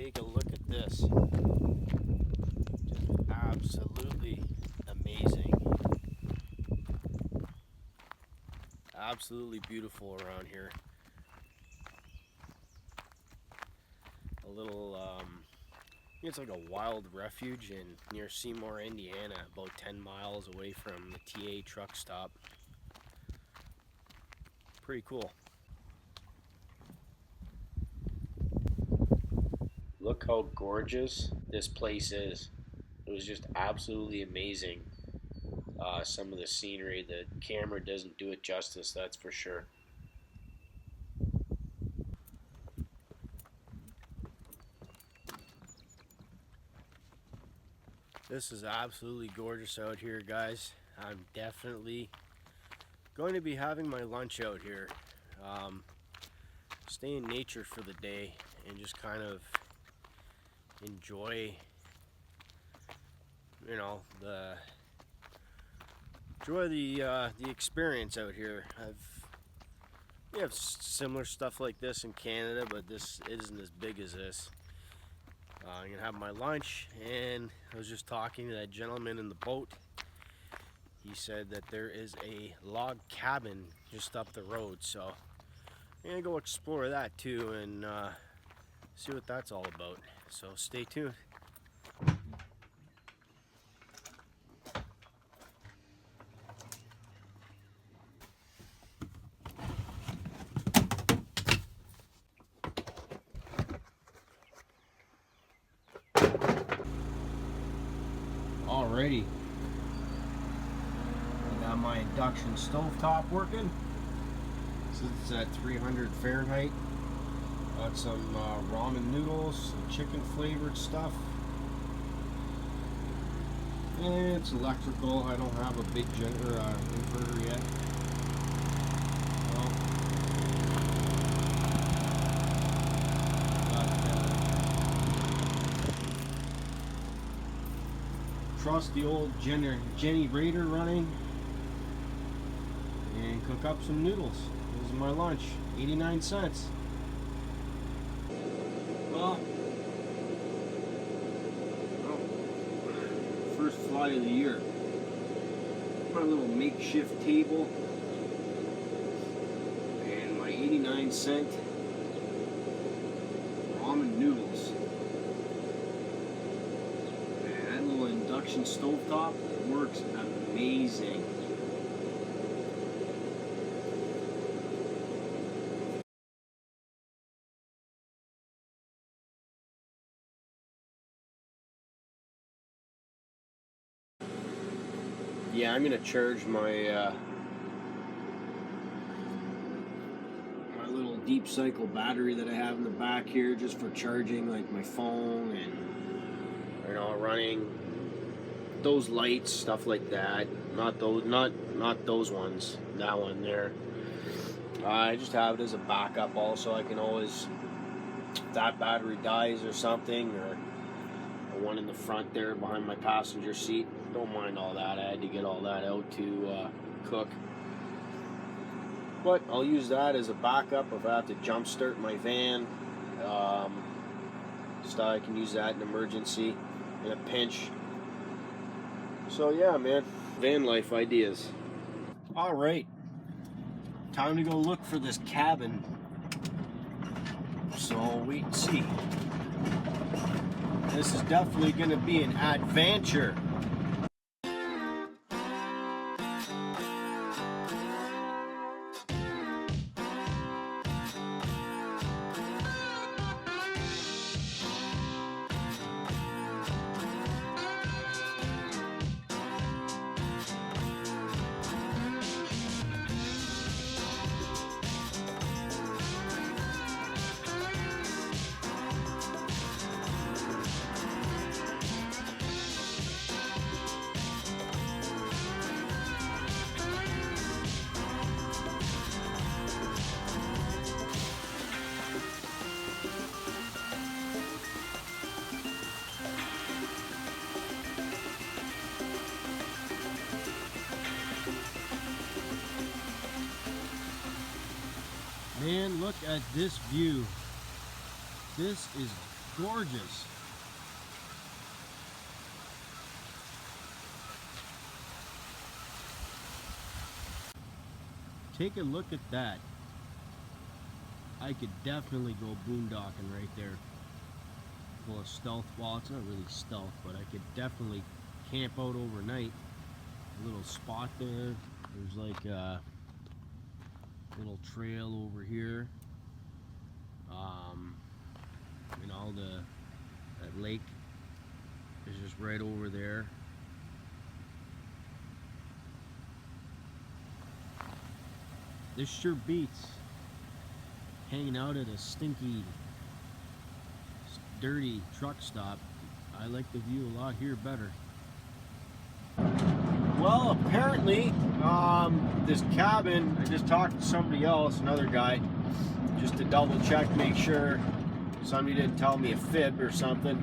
take a look at this. Just absolutely amazing. Absolutely beautiful around here. A little, it's like a wild refuge near Seymour, Indiana, about 10 miles away from the TA truck stop. Pretty cool. Look how gorgeous this place is. It was just absolutely amazing. Some of the scenery, the camera doesn't do it justice, that's for sure. This is absolutely gorgeous out here, guys. I'm definitely going to be having my lunch out here. Stay in nature for the day and just kind of enjoy, the experience out here. We have similar stuff like this in Canada, but this isn't as big as this. I'm gonna have my lunch, and I was just talking to that gentleman in the boat. He said that there is a log cabin just up the road, so I'm gonna go explore that too and see what that's all about. So stay tuned. Alrighty, I got my induction stovetop working. It's at 300 Fahrenheit. Got some ramen noodles, some chicken flavored stuff. And it's electrical. I don't have a big inverter yet. Well, got trusty old Jenny Raider running, and cook up some noodles. This is my lunch, 89 cents. Well, first fly of the year. My little makeshift table and my 89-cent ramen noodles. And that little induction stovetop works amazing. Yeah, I'm gonna charge my my little deep cycle battery that I have in the back here, just for charging like my phone and running those lights, stuff like that. Not those ones. That one there. I just have it as a backup. Also, I can always, if that battery dies or something, or the one in the front there behind my passenger seat. Don't mind all that. I had to get all that out to cook. But I'll use that as a backup if I have to jump start my van. So I can use that in emergency, in a pinch. So yeah, man, van life ideas. All right, time to go look for this cabin. So I'll wait and see. This is definitely going to be an adventure. Man, look at this view. This is Gorgeous. Take a look at that. I could definitely go boondocking right there. Full of stealth. Well, it's not really stealth, but I could definitely camp out overnight. A little spot there. There's like a little trail over here. You know, that lake is just right over there. This sure beats hanging out at a stinky, dirty truck stop. I like the view a lot here better. Well, apparently, this cabin, I just talked to somebody else, another guy, just to double check, make sure somebody didn't tell me a fib or something.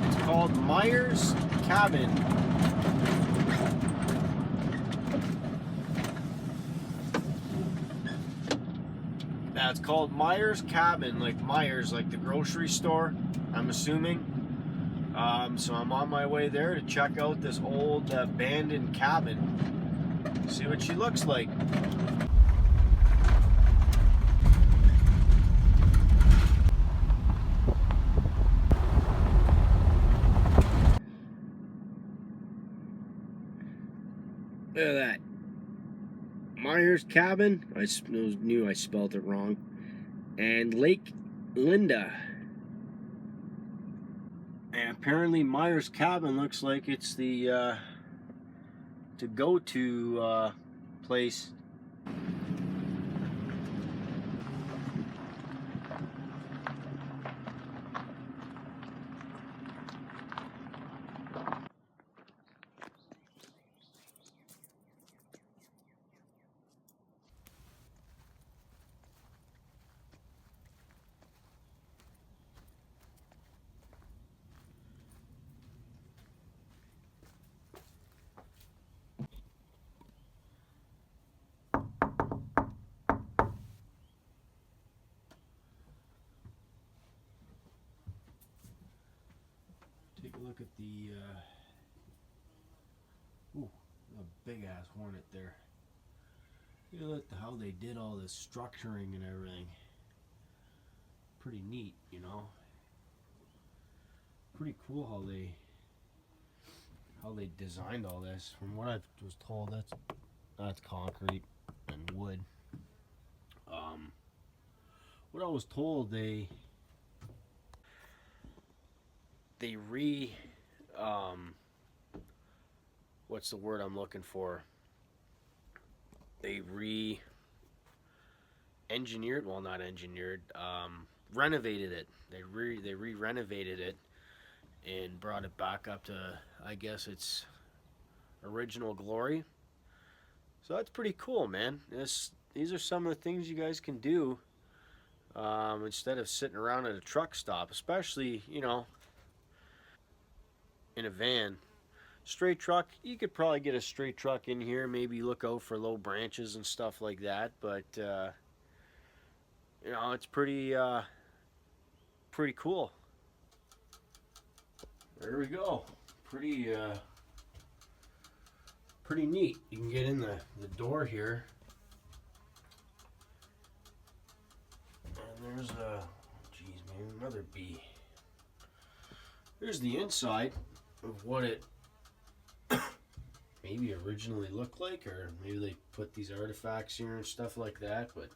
It's called Myers Cabin. Yeah, it's called Myers Cabin, like Myers, like the grocery store, I'm assuming. So I'm on my way there to check out this old abandoned cabin, see what she looks like. Look at that. Myers Cabin. I knew I spelled it wrong. And Lake Linda. And apparently Myers Cabin looks like it's the to-go-to place. Take a look at the ooh, a big ass hornet there. Look at how they did all this structuring and everything. Pretty neat, you know. Pretty cool how they designed all this. From what I was told, that's concrete and wood. What I was told, they what's the word I'm looking for? They re-engineered, well, not engineered, renovated it. They re-renovated it and brought it back up to, I guess, its original glory. So that's pretty cool, man. These are some of the things you guys can do instead of sitting around at a truck stop, especially, you know, in a van. Straight truck, you could probably get a straight truck in here, maybe look out for low branches and stuff like that, but you know, it's pretty cool. There we go. Pretty neat. You can get in the door here, and there's geez, man, another bee. Here's the inside of what it maybe originally looked like, or maybe they put these artifacts here and stuff like that, but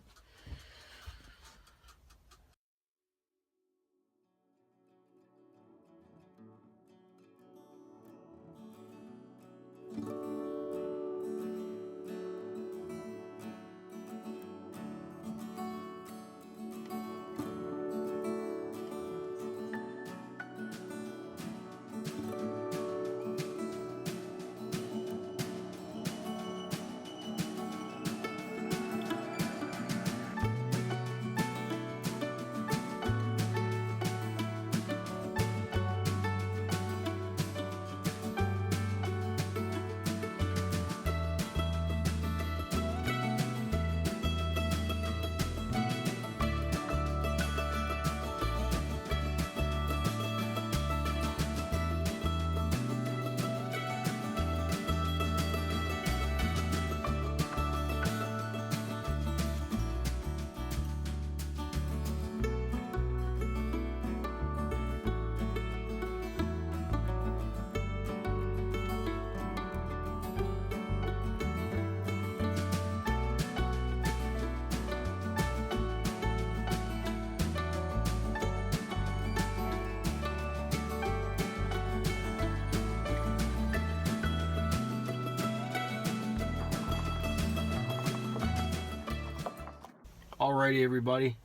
Alrighty, everybody.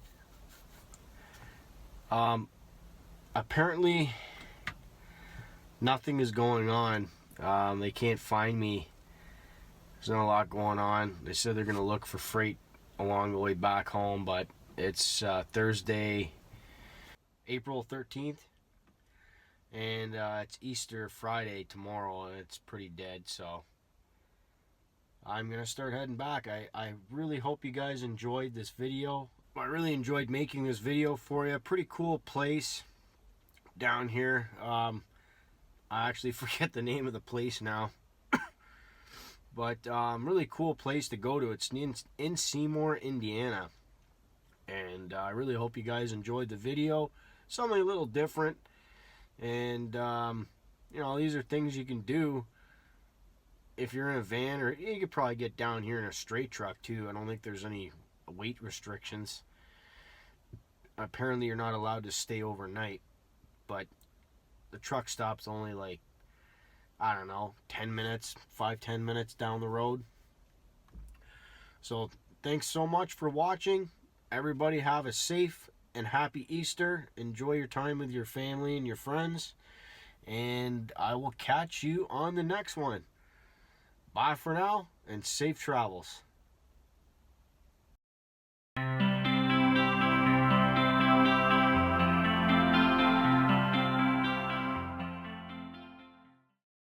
Apparently nothing is going on. They can't find me. There's not a lot going on. They said they're gonna look for freight along the way back home, but it's Thursday, April 13th, and it's Easter Friday tomorrow, and it's pretty dead, so I'm gonna start heading back. I really hope you guys enjoyed this video. I really enjoyed making this video for you. Pretty cool place down here. I actually forget the name of the place now. But really cool place to go to. It's in Seymour, Indiana. And I really hope you guys enjoyed the video. Something a little different. And, you know, these are things you can do if you're in a van, or you could probably get down here in a straight truck too. I don't think there's any weight restrictions. Apparently you're not allowed to stay overnight, but the truck stop's only like, I don't know, 10 minutes, 5-10 minutes down the road. So thanks so much for watching. Everybody have a safe and happy Easter. Enjoy your time with your family and your friends, and I will catch you on the next one. Bye for now, and safe travels.